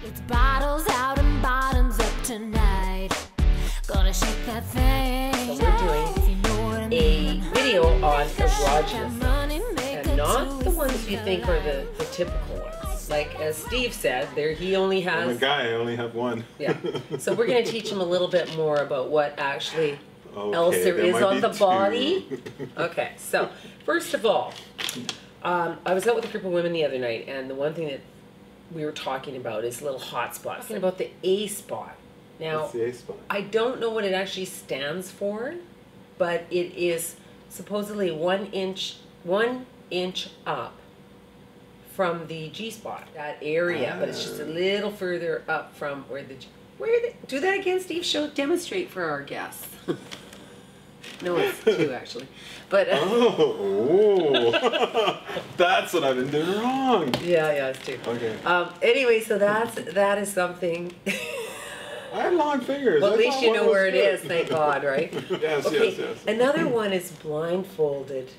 It's bottles out and bottoms up tonight. Gonna shake that thing. So we're doing a video on erogenous, and not the ones you think are the typical ones. Like as Steve said, he only has. I'm a guy. I only have one. Yeah. So we're going to teach him a little bit more about what actually else there is on the body. Okay. So first of all, I was out with a group of women the other night, and the one thing that we were talking about is little hot spots. Talking about the A spot. Now, what's the A spot? I don't know what it actually stands for, but it is supposedly 1 inch up from the G spot, that area, but it's just a little further up from where the do that again, Steve. Demonstrate for our guests. No, it's 2 actually, but that's what I've been doing wrong. Yeah, it's 2. Okay. Anyway, so that is something. I have long fingers. Well, at least you know where it is, thank God, right? Yes, okay. yes. Another one is blindfolded.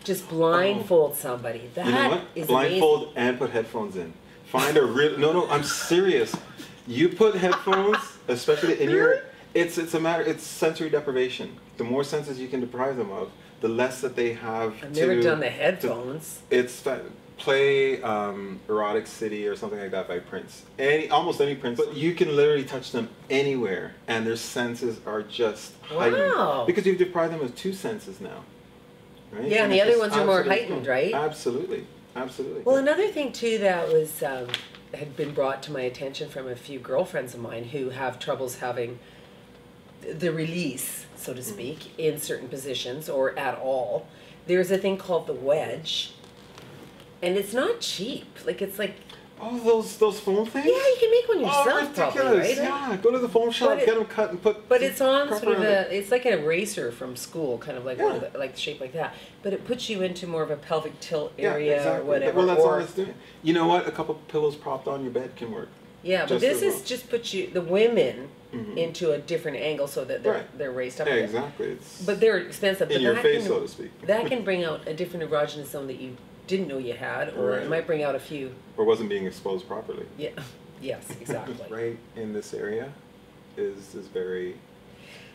Just blindfold somebody. That you know what? is blindfold amazing. And put headphones in. Find a real. No, I'm serious. You put headphones, especially in your. It's a matter. It's sensory deprivation. The more senses you can deprive them of, the less that they have. I've never done the headphones. It's play Erotic City or something like that by Prince. Almost any Prince. But you can literally touch them anywhere, and their senses are just heightened. Because you've deprived them of 2 senses now. Right? Yeah, and the other ones are more heightened, right? Absolutely, absolutely. Well, another thing too that was had been brought to my attention from a few girlfriends of mine who have troubles having the release, so to speak, in certain positions or at all. There's a thing called the wedge, and it's not cheap. Like it's like. Oh, those foam things? Yeah, you can make one yourself, ridiculous. probably, right? Yeah, go to the foam shop, get them cut and put. But it's on sort of it's like an eraser from school, kind of like one of the, like shape like that. But it puts you into more of a pelvic tilt area or whatever. Well, that's all it's doing. You know what? A couple pillows propped on your bed can work. Yeah, but this is just puts the women into a different angle so that they're raised up. Yeah, exactly. But they're expensive. In your face, so to speak. That can bring out a different erogenous zone that you didn't know you had, or it might bring out a few. Or wasn't being exposed properly. Yeah. Yes, exactly. Right in this area is very.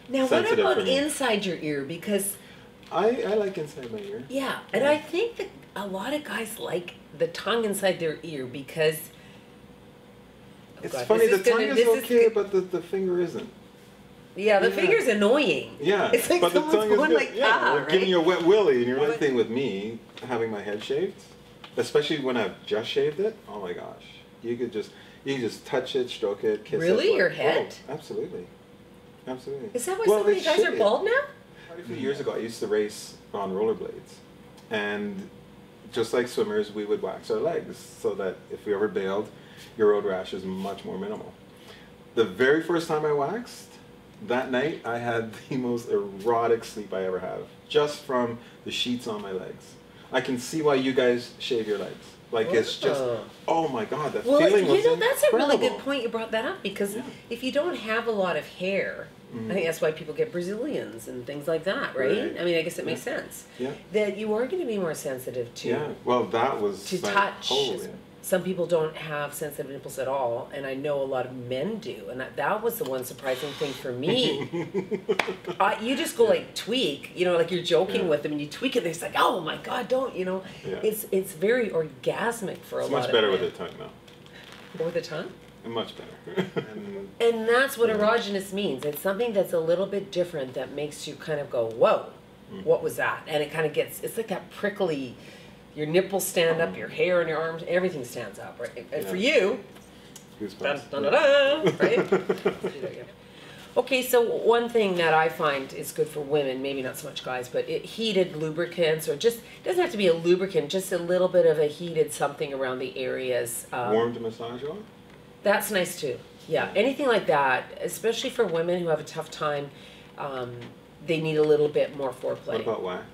Now, what about inside your ear? Because I like inside my ear. Yeah, and I think that a lot of guys like the tongue inside their ear because. It's funny, the tongue is okay, but the finger isn't. Yeah, the finger's annoying. Yeah, it's like but the someone's tongue is going good. like that, right? Giving you a wet willy, and you're thing with me having my head shaved, especially when I've just shaved it. Oh my gosh, you could just touch it, stroke it, kiss it. Really, your head? Oh, absolutely, absolutely. Is that why so many guys are bald now? Quite a few years ago, I used to race on rollerblades, and just like swimmers, we would wax our legs so that if we ever bailed, your road rash is much more minimal. The very first time I waxed, that night I had the most erotic sleep I ever have, just from the sheets on my legs. I can see why you guys shave your legs. Like it's just, oh my God, that feeling was incredible. That's a really good point you brought that up, because if you don't have a lot of hair, I think that's why people get Brazilians and things like that, right? I mean, I guess it makes sense. Yeah. That you are going to be more sensitive to. Yeah. Well, that was to touch. Some people don't have sensitive nipples at all, and I know a lot of men do, and that was the one surprising thing for me. You just go like tweak, you know, like you're joking with them, and you tweak it, and it's like, oh my God, don't, you know. It's very orgasmic for a lot of men. It's much better with the tongue now. With the tongue? Much better. And that's what erogenous means. It's something that's a little bit different that makes you kind of go, whoa, what was that? And it kind of gets, it's like that prickly, your nipples stand up, your hair on your arms, everything stands up, right? And for you, dun, dun, dun, dun, right? Okay, so one thing that I find is good for women, maybe not so much guys, but heated lubricants, or just, it doesn't have to be a lubricant, just a little bit of a heated something around the areas. Warm to massage on? That's nice too. Yeah, anything like that, especially for women who have a tough time, they need a little bit more foreplay. What about wax?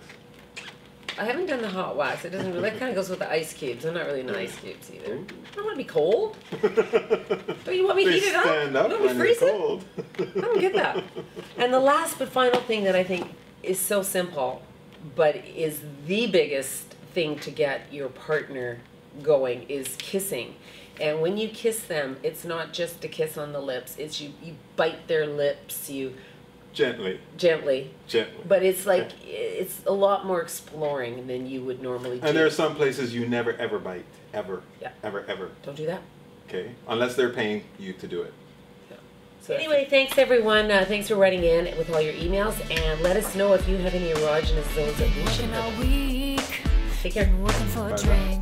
I haven't done the hot wax. It doesn't really, that kind of goes with the ice cubes. I'm not really into ice cubes either. I don't want to be cold. Oh, you want me heated up? Stand up you want me freezing? Cold. I don't get that. And the last but final thing that I think is so simple, but is the biggest thing to get your partner going, is kissing. And when you kiss them, it's not just a kiss on the lips. It's you bite their lips, you Gently. gently. Gently. But it's like, it's a lot more exploring than you would normally do. And there are some places you never ever bite. Ever. Yeah. Ever, ever. Don't do that. Okay? Unless they're paying you to do it. So anyway, thanks everyone. Thanks for writing in with all your emails. And let us know if you have any erogenous zones that we should Working all know. week, Take care. been working for a Bye-bye. drink.